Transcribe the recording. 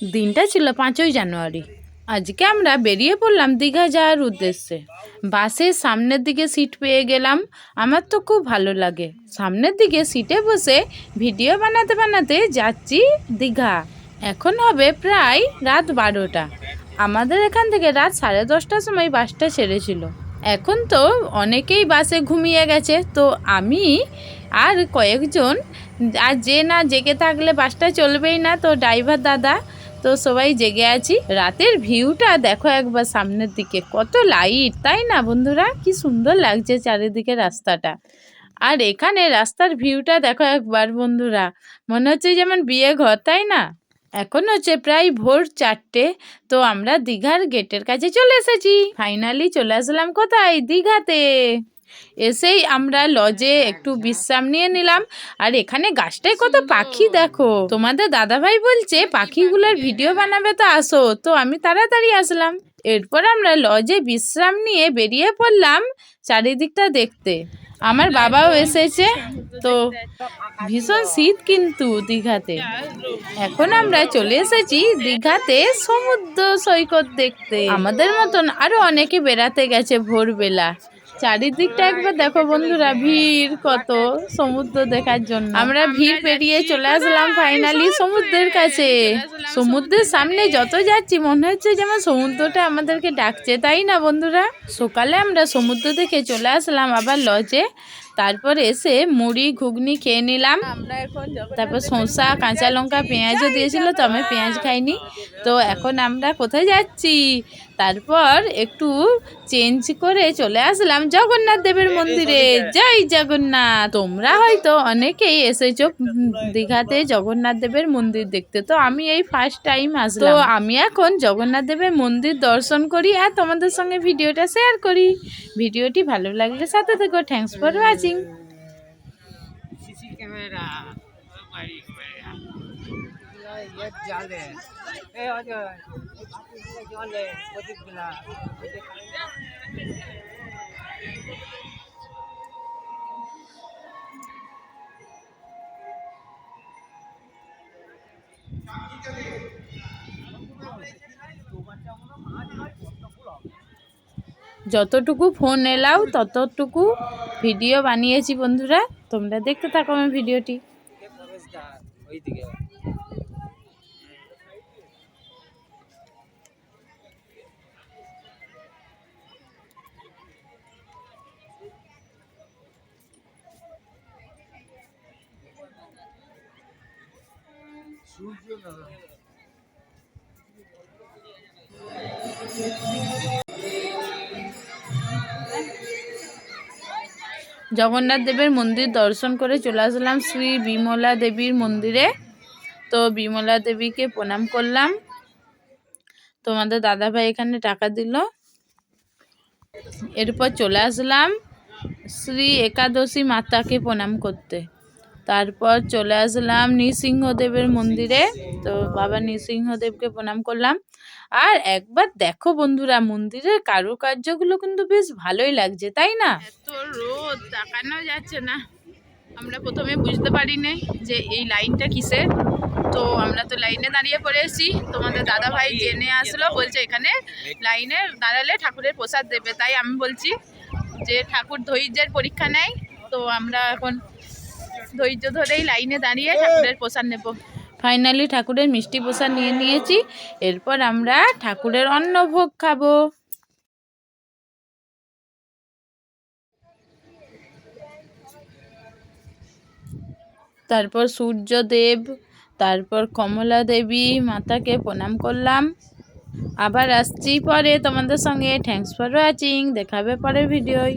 দিনটা ছিল 5ই জানুয়ারি। আজকে আমরা বেরিয়ে পড়লাম দীঘা যাওয়ার উদ্দেশ্যে। বাসের সামনের দিকে সিট পেয়ে গেলাম। আমার তো খুব ভালো লাগে সামনের দিকে সিটে বসে ভিডিও বানাতে বানাতে যাচ্ছি দীঘা। এখন হবে প্রায় রাত 12টা। আমাদের এখান থেকে রাত 10:30টার সময় বাসটা ছেড়েছিল। এখন তো অনেকেই বাসে ঘুমিয়ে গেছে, তো আমি আর কয়েকজন, আর যে না জেগে থাকলে বাসটা চলবেই না, তো ড্রাইভার দাদা তো সবাই জেগে আছি। রাতের ভিউটা দেখো একবার সামনের দিকে, কত লাইট, তাই না বন্ধুরা? কি সুন্দর লাগছে চারিদিকে রাস্তাটা। আর এখানে রাস্তার ভিউটা দেখো একবার বন্ধুরা, মনে হচ্ছে যেমন বিয়ে ঘর, তাই না? এখন হচ্ছে প্রায় ভোর 4টে। তো আমরা দীঘার গেটের কাছে চলে এসেছি। ফাইনালি চলে আসলাম কোথায়? দীঘাতে। এসেই আমরা লজে একটু বিশ্রাম নিয়ে নিলাম। আর এখানে গাছটায় কত পাখি দেখো। তোমাদের দাদাভাই বলছে পাখিগুলোর ভিডিও বানাবে, তো আসো। তো আমি তাড়াতাড়ি আসলাম। এরপর আমরা লজে বিশ্রাম নিয়ে বেরিয়ে পড়লাম চারিদিকটা দেখতে। আমার বাবাও এসেছে। তো ভীষণ শীত কিন্তু দীঘাতে। এখন আমরা চলে এসেছি দীঘাতে সমুদ্র সৈকত দেখতে। আমাদের মতন আরো অনেকে বেড়াতে গেছে ভোরবেলা। চারিদিকটা একবার দেখো বন্ধুরা, ভিড় কত সমুদ্র দেখার জন্য। আমরা ভিড় পেরিয়ে চলে আসলাম ফাইনালি সমুদ্রের কাছে। সমুদ্রের সামনে যত যাচ্ছি মনে হচ্ছে যেমন সমুদ্রটা আমাদেরকে ডাকছে, তাই না বন্ধুরা? সকালে আমরা সমুদ্র দেখে চলে আসলাম আবার লজে। তারপর এসে মুড়ি ঘুগনি খেয়ে নিলাম। তারপর শসা কাঁচা লঙ্কা পেঁয়াজও দিয়েছিল, তো আমি পেঁয়াজ খাইনি। তো এখন আমরা কোথায় যাচ্ছি? তারপর একটু চেঞ্জ করে চলে আসলাম জগন্নাথ দেবের মন্দিরে। জয় জগন্নাথ। তোমরা হয়তো অনেকেই এসেছো দীঘাতে জগন্নাথ দেবের মন্দির দেখতে, তো আমি এই ফার্স্ট টাইম আসলাম। তো আমি এখন জগন্নাথ দেবের মন্দির দর্শন করি আর তোমাদের সঙ্গে ভিডিওটা শেয়ার করি। ভিডিওটি ভালো লাগলে সাথে থেকো। Thanks for watching. যতটুকু ফোন এলাও ততটুকু ভিডিও বানিয়েছি বন্ধুরা। তোমরা দেখতে থাকো আমার ভিডিওটি। জগন্নাথ দেবের মন্দির দর্শন করে চলে আসলাম শ্রী বিমলা দেবীর মন্দিরে। তো বিমলা দেবীকে প্রণাম করলাম। তোমাদের দাদাভাই এখানে টাকা দিল। এরপর চলে আসলাম শ্রী একাদশী মাতাকে প্রণাম করতে। তারপর চলে আসলাম নৃসিংহদেবের মন্দিরে। তো বাবা নৃসিংহদেবকে প্রণাম করলাম। আর একবার দেখো বন্ধুরা, মন্দিরের কারুকার্যগুলো কিন্তু বেশ ভালোই লাগছে, তাই না? এত রোদ, তাকানো যাচ্ছে না। আমরা প্রথমে বুঝতে পারিনি যে এই লাইনটা কিসের। তো আমরা তো লাইনে দাঁড়িয়ে পড়েছি। তোমাদের দাদা ভাই জেনে আসলো, বলছে এখানে লাইনে দাঁড়ালে ঠাকুরের প্রসাদ দেবে। তাই আমি বলছি যে ঠাকুর ধৈর্যের পরীক্ষা নেয়। তো আমরা এখন ধৈর্য ধরেই লাইনে দাঁড়িয়ে ঠাকুরের প্রসাদ নেব। ফাইনালি ঠাকুরের মিষ্টি প্রসাদ নিয়ে নিয়েছি। এরপর আমরা ঠাকুরের অন্নভোগ খাবো। তারপর সূর্যদেব, তারপর কমলা দেবী মাতাকে প্রণাম করলাম। আবার আসছি পরে তোমাদের সঙ্গে। Thanks for watching. দেখাবে পরের ভিডিওয়।